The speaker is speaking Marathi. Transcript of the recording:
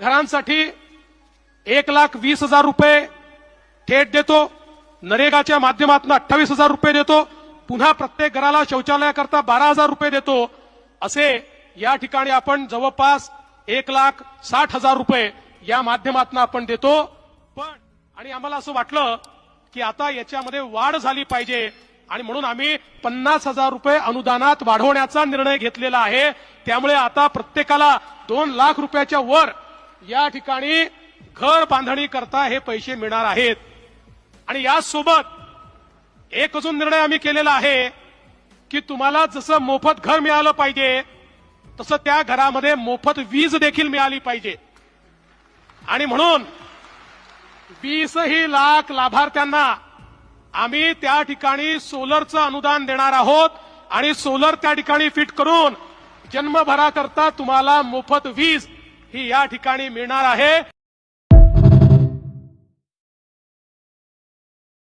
घरांसाठी 1,20,000 रुपये थेट देतो। नरेगाच्या माध्यमातून 28,000 रुपये देतो। पुन्हा प्रत्येक घराला शौचालयाकरता 12,000 रुपये देतो। असे या ठिकाणी आपण जवळपास 1,60,000 रुपये या माध्यमातून आपण देतो। पण आणि आम्हाला असं वाटलं की आता याच्यामध्ये वाढ झाली पाहिजे आणि म्हणून आम्ही 50,000 रुपये अनुदानात वाढवण्याचा निर्णय घेतलेला आहे। त्यामुळे आता प्रत्येकाला 2 लाख रुपयाच्या वर या ठिकाणी घर बांधणी करता हे पैसे मिळणार आहेत। आणि यासोबत एक अजून निर्णय आम्ही केलेला आहे की तुम्हाला जसं मोफत घर मिळालं पाहिजे तसं त्या घरामध्ये मोफत वीज देखील मिळाली पाहिजे। आणि म्हणून 20 लाख लाभार्थ्यांना आम्ही त्या ठिकाणी सोलरचं अनुदान देणार आहोत आणि सोलर त्या ठिकाणी फिट करून जन्मभराकरता तुम्हाला मोफत वीज ही या ठिकाणी मिळणार आहे।